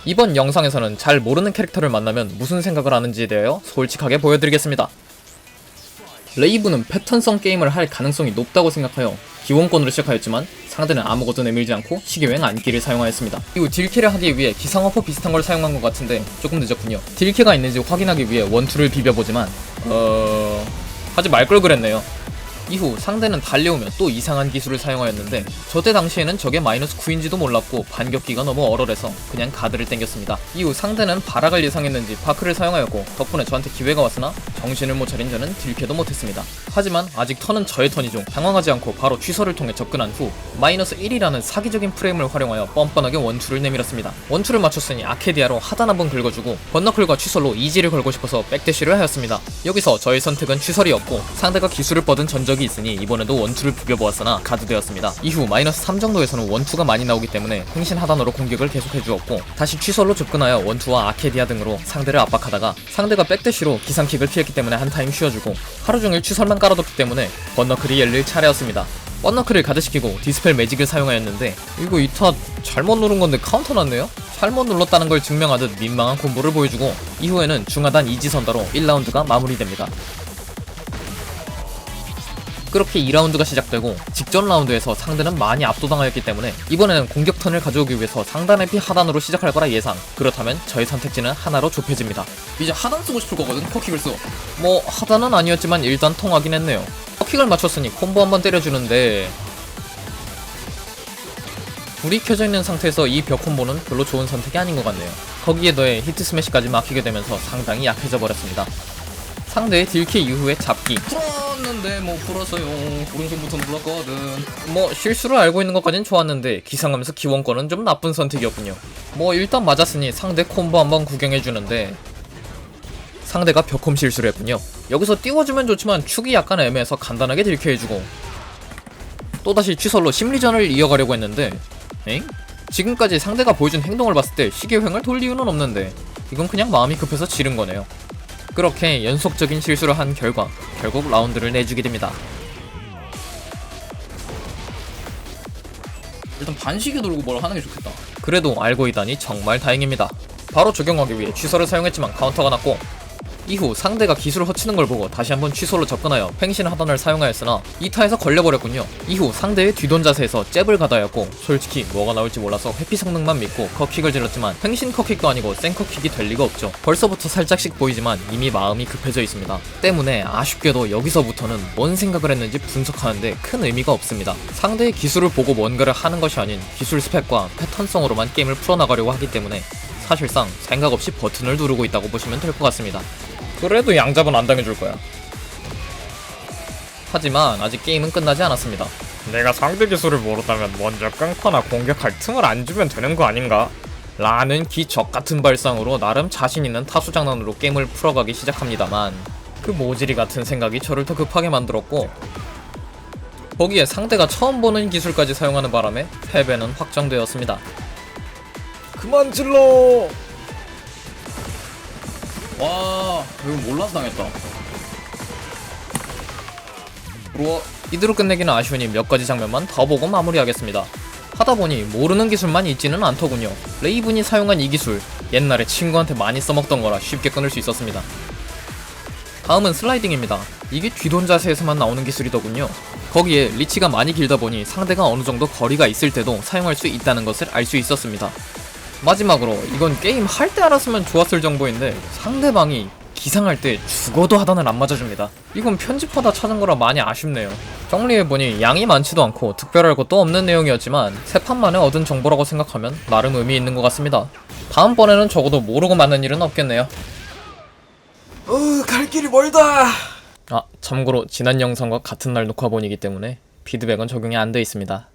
이번 영상에서는 잘 모르는 캐릭터를 만나면 무슨 생각을 하는지에 대하여 솔직하게 보여드리겠습니다. 레이브는 패턴성 게임을 할 가능성이 높다고 생각하여 기원권으로 시작하였지만 상대는 아무것도 내밀지 않고 시계행 안기를 사용하였습니다. 이후 딜캐를 하기 위해 기상어퍼 비슷한 걸 사용한 것 같은데 조금 늦었군요. 딜캐가 있는지 확인하기 위해 원투를 비벼보지만 하지 말 걸 그랬네요. 이후 상대는 달려오면 또 이상한 기술을 사용하였는데 저때 당시에는 저게 마이너스 9인지도 몰랐고 반격기가 너무 얼얼해서 그냥 가드를 땡겼습니다. 이후 상대는 발악을 예상했는지 파크를 사용하였고 덕분에 저한테 기회가 왔으나 정신을 못 차린 저는 딜캐도 못했습니다. 하지만 아직 턴은 저의 턴이죠. 당황하지 않고 바로 취소를 통해 접근한 후 마이너스 1이라는 사기적인 프레임을 활용하여 뻔뻔하게 원투를 내밀었습니다. 원투를 맞췄으니 아케디아로 하단 한번 긁어주고 번너클과 취설로 이지를 걸고 싶어서 백대시를 하였습니다. 여기서 저의 선택은 취설이었고 상대가 기술을 뻗은 전적이 있으니 이번에도 원투를 비벼보았으나 가드되었습니다. 이후 마이너스 3 정도에서는 원투가 많이 나오기 때문에 행신 하단으로 공격을 계속해주었고 다시 취설로 접근하여 원투와 아케디아 등으로 상대를 압박하다가 상대가 백대시로 기상킥을 피했기 때문에 한 타임 쉬어주고 하루종일 취설만 깔아뒀기 때문에 번너클이 열릴 차례였습니다. 번너클을 가드시키고 디스펠 매직을 사용하였는데 이거 이 탓 잘못 누른 건데 카운터 났네요? 잘못 눌렀다는 걸 증명하듯 민망한 콤보를 보여주고 이후에는 중하단 이지 선다로 1라운드가 마무리됩니다. 그렇게 2라운드가 시작되고 직전 라운드에서 상대는 많이 압도당하였기 때문에 이번에는 공격 턴을 가져오기 위해서 상단의 피 하단으로 시작할 거라 예상. 그렇다면 저의 선택지는 하나로 좁혀집니다. 이제 하단 쓰고 싶을 거거든. 커킥을 써. 뭐 하단은 아니었지만 일단 통하긴 했네요. 커킥을 맞췄으니 콤보 한번 때려주는데 불이 켜져 있는 상태에서 이 벽 콤보는 별로 좋은 선택이 아닌 것 같네요. 거기에 더해 히트 스매시까지 막히게 되면서 상당히 약해져 버렸습니다. 상대의 딜캐 이후에 잡기 풀었는데 뭐 풀었어요. 오른손부터 눌렀거든. 뭐 실수를 알고 있는 것까진 좋았는데 기상하면서 기원권은 좀 나쁜 선택이었군요. 뭐 일단 맞았으니 상대 콤보 한번 구경해주는데 상대가 벽콤 실수를 했군요. 여기서 띄워주면 좋지만 축이 약간 애매해서 간단하게 딜캐해주고 또다시 취설로 심리전을 이어가려고 했는데 엥? 지금까지 상대가 보여준 행동을 봤을 때 시계횡을 돌 이유는 없는데 이건 그냥 마음이 급해서 지른 거네요. 그렇게 연속적인 실수를 한 결과 결국 라운드를 내주게 됩니다. 일단 반시계 돌고 뭘 하는 게 좋겠다. 그래도 알고 있다니 정말 다행입니다. 바로 적용하기 위해 취소를 사용했지만 카운터가 났고 이후 상대가 기술을 허치는 걸 보고 다시 한번 취소로 접근하여 팽신 하단을 사용하였으나 2타에서 걸려버렸군요. 이후 상대의 뒤돈 자세에서 잽을 가다였고 솔직히 뭐가 나올지 몰라서 회피 성능만 믿고 커킥을 질렀지만 팽신 커킥도 아니고 생커킥이 될 리가 없죠. 벌써부터 살짝씩 보이지만 이미 마음이 급해져 있습니다. 때문에 아쉽게도 여기서부터는 뭔 생각을 했는지 분석하는데 큰 의미가 없습니다. 상대의 기술을 보고 뭔가를 하는 것이 아닌 기술 스펙과 패턴성으로만 게임을 풀어나가려고 하기 때문에 사실상 생각 없이 버튼을 누르고 있다고 보시면 될 것 같습니다. 그래도 양잡은 안 당해줄 거야. 하지만 아직 게임은 끝나지 않았습니다. 내가 상대 기술을 모른다면 먼저 끊거나 공격할 틈을 안 주면 되는 거 아닌가? 라는 기적 같은 발상으로 나름 자신 있는 타수 장난으로 게임을 풀어가기 시작합니다만 그 모질이 같은 생각이 저를 더 급하게 만들었고 거기에 상대가 처음 보는 기술까지 사용하는 바람에 패배는 확정되었습니다. 그만 질러! 와, 이거 몰라서 당했다. 들어와. 이대로 끝내기는 아쉬우니 몇 가지 장면만 더 보고 마무리하겠습니다. 하다보니 모르는 기술만 있지는 않더군요. 레이븐이 사용한 이 기술 옛날에 친구한테 많이 써먹던 거라 쉽게 끊을 수 있었습니다. 다음은 슬라이딩입니다. 이게 뒤돈 자세에서만 나오는 기술이더군요. 거기에 리치가 많이 길다 보니 상대가 어느 정도 거리가 있을 때도 사용할 수 있다는 것을 알 수 있었습니다. 마지막으로 이건 게임 할 때 알았으면 좋았을 정보인데 상대방이 기상할 때 죽어도 하단을 안 맞아줍니다. 이건 편집하다 찾은 거라 많이 아쉽네요. 정리해보니 양이 많지도 않고 특별할 것도 없는 내용이었지만 세 판 만에 얻은 정보라고 생각하면 나름 의미 있는 것 같습니다. 다음번에는 적어도 모르고 맞는 일은 없겠네요. 갈 길이 멀다. 참고로 지난 영상과 같은 날 녹화본이기 때문에 피드백은 적용이 안 돼 있습니다.